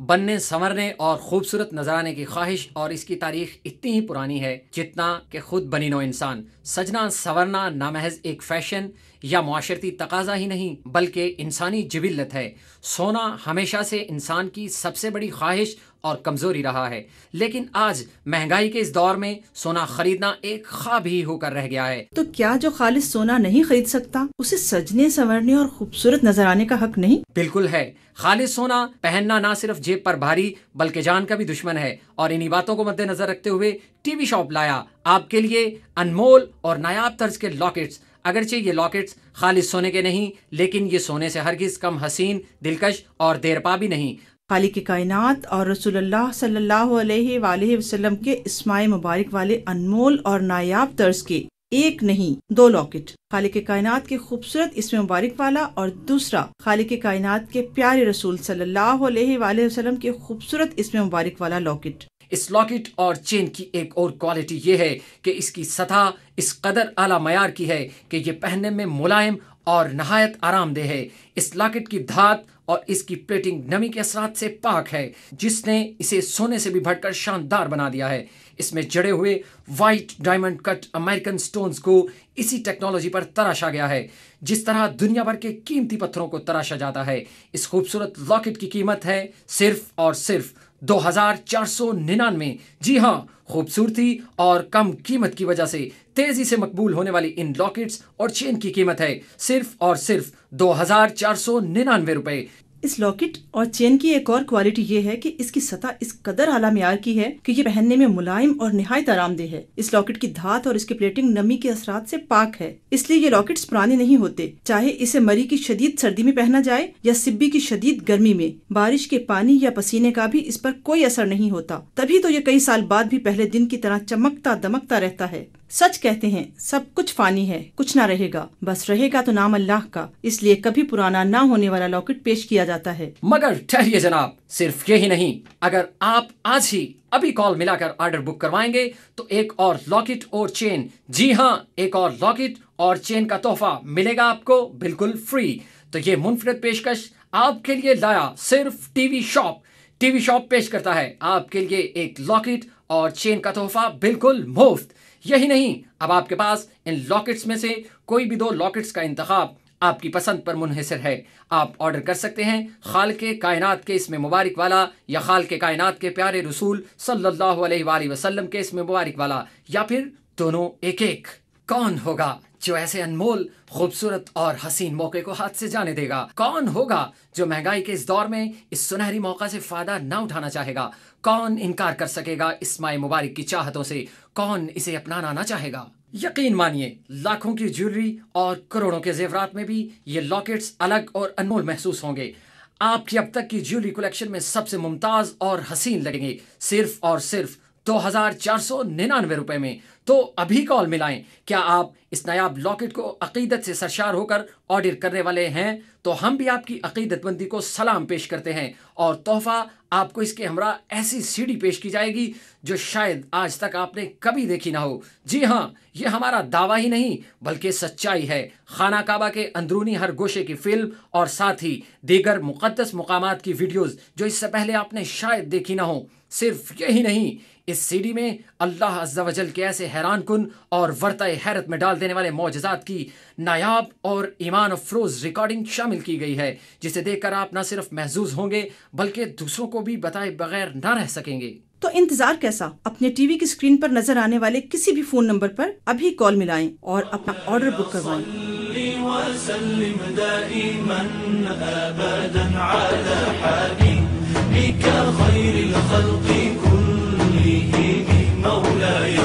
بننے سنورنے اور خوبصورت نظر آنے کی خواہش اور اس کی تاریخ اتنی ہی پرانی ہے جتنا کہ خود بنی نوع انسان۔ سجنا سورنا نہ محض ایک فیشن یا معاشرتی تقاضا ہی نہیں بلکہ انسانی جبلت ہے۔ سونا ہمیشہ سے انسان کی سب سے بڑی خواہش اور کمزوری رہا ہے، لیکن آج مہنگائی کے اس دور میں سونا خریدنا ایک خواب ہی ہو کر رہ گیا ہے۔ تو کیا جو خالص سونا نہیں خرید سکتا اسے سجنے سنورنے اور خوبصورت نظر آنے کا حق نہیں؟ بالکل ہے۔ خالص سونا پہننا نہ صرف جیب پر بھاری بلکہ جان کا بھی دشمن ہے، اور انہی باتوں کو مد نظر رکھتے ہوئے ٹی وی شاپ لایا آپ کے لیے انمول اور نایاب طرز کے لاکٹس۔ اگرچہ یہ لاکٹس خالص سونے کے نہیں، لیکن یہ سونے سے ہرگز کم حسین، دلکش اور دیرپا بھی نہیں۔ خالق کائنات اور رسول اللہ صلی اللہ علیہ وآلہ وسلم کے اسماء مبارک والے انمول اور نایاب طرز کے ایک نہیں 2 لاکٹ، خالق کائنات کے خوبصورت اسم مبارک والا اور دوسرا خالق کائنات کے پیارے رسول صلی اللہ علیہ وآلہ وسلم کے خوبصورت اسم مبارک والا لاکٹ۔ اس لاکٹ اور چین کی ایک اور کوالٹی یہ ہے کہ اس کی سطح اس قدر اعلیٰ معیار کی ہے کہ یہ پہننے میں ملائم اور نہایت آرام دہ ہے۔ اس لاکٹ کی دھات اور اس کی پلیٹنگ نمی کے اثرات سے پاک ہے، جس نے اسے سونے سے بھی بڑھ کر شاندار بنا دیا ہے۔ اس میں جڑے ہوئے وائٹ ڈائمنڈ کٹ امریکن سٹونز کو اسی ٹیکنالوجی پر تراشا گیا ہے جس طرح دنیا بھر کے قیمتی پتھروں کو تراشا جاتا ہے۔ اس خوبصورت لاکٹ کی قیمت ہے صرف اور صرف 2499۔ جی ہاں، خوبصورتی اور کم قیمت کی وجہ سے تیزی سے مقبول ہونے والی ان لاکٹس اور چین کی قیمت ہے صرف اور صرف 2499 روپے۔ اس لاکٹ اور چین کی ایک اور کوالٹی یہ ہے کہ اس کی سطح اس قدر اعلیٰ معیار کی ہے کہ یہ پہننے میں ملائم اور نہایت آرام دہ ہے۔ اس لاکٹ کی دھات اور اس کی پلیٹنگ نمی کے اثرات سے پاک ہے، اس لیے یہ لاکٹس پرانے نہیں ہوتے، چاہے اسے مری کی شدید سردی میں پہنا جائے یا سبی کی شدید گرمی میں۔ بارش کے پانی یا پسینے کا بھی اس پر کوئی اثر نہیں ہوتا، تبھی تو یہ کئی سال بعد بھی پہلے دن کی طرح چمکتا دمکتا رہتا ہے۔ سچ کہتے ہیں سب کچھ فانی ہے، کچھ نہ رہے گا، بس رہے گا تو نام اللہ کا، اس لیے کبھی پرانا نہ ہونے والا لاکٹ پیش کیا جاتا ہے۔ مگر ٹھہریے جناب، صرف یہی نہیں، اگر آپ آج ہی ابھی کال ملا کر آرڈر بک کروائیں گے تو ایک اور لاکٹ اور چین، جی ہاں، ایک اور لاکٹ اور چین کا تحفہ ملے گا آپ کو بالکل فری۔ تو یہ منفرد پیشکش آپ کے لیے لایا صرف T V shop. T V shop پیش کرتا ہے آپ کے لیے ایک لاکٹ اور چین کا تحفہ بالکل مفت۔ یہی نہیں، اب آپ کے پاس ان لاکٹس میں سے کوئی بھی 2 لاکٹس کا انتخاب آپ کی پسند پر منحصر ہے۔ آپ آرڈر کر سکتے ہیں خالق کائنات کے اسم مبارک والا یا خالق کائنات کے پیارے رسول صلی اللہ علیہ وآلہ وسلم کے اسم مبارک والا، یا پھر دونوں ایک ایک۔ کون ہوگا جو ایسے انمول، خوبصورت اور حسین موقع کو ہاتھ سے جانے دے گا؟ کون ہوگا جو مہنگائی کے اس دور میں اس سنہری موقع سے فائدہ نہ اٹھانا چاہے گا؟ کون انکار کر سکے گا اسماء مبارک کی چاہتوں سے؟ کون اسے اپنانا نہ چاہے گا؟ یقین مانیے، لاکھوں کی جیولری اور کروڑوں کے زیورات میں بھی یہ لاکٹس الگ اور انمول محسوس ہوں گے۔ آپ کی اب تک کی جیولری کلیکشن میں سب سے ممتاز اور حسین لگیں گے صرف اور صرف 2499 روپے میں۔ تو ابھی کال ملائیں۔ کیا آپ اس نایاب لاکٹ کو عقیدت سے سرشار ہو کر آرڈر کرنے والے ہیں تو ہم بھی آپ کی عقیدت مندی کو سلام پیش کرتے ہیں، اور تحفہ آپ کو اس کے ہمراہ ایسی سی ڈی پیش کی جائے گی جو شاید آج تک آپ نے کبھی دیکھی نہ ہو۔ جی ہاں، یہ ہمارا دعویٰ ہی نہیں بلکہ سچائی ہے۔ خانہ کعبہ کے اندرونی ہر گوشے کی فلم اور ساتھ ہی دیگر مقدس مقامات کی ویڈیوز جو اس سے پہلے آپ نے شاید دیکھی نہ ہو۔ صرف یہی نہیں، اس سی ڈی میں اللہ عز و جل کے ایسے حیران کن اور ورطہ حیرت میں ڈال دینے والے معجزات کی نایاب اور ایمان افروز ریکارڈنگ شامل کی گئی ہے، جسے دیکھ کر آپ نہ صرف محظوظ ہوں گے بلکہ دوسروں کو بھی بتائے بغیر نہ رہ سکیں گے۔ تو انتظار کیسا؟ اپنے ٹی وی کی اسکرین پر نظر آنے والے کسی بھی فون نمبر پر ابھی کال ملائیں اور اپنا آرڈر بک کروائیں۔ خير الخلق كلهم مولاي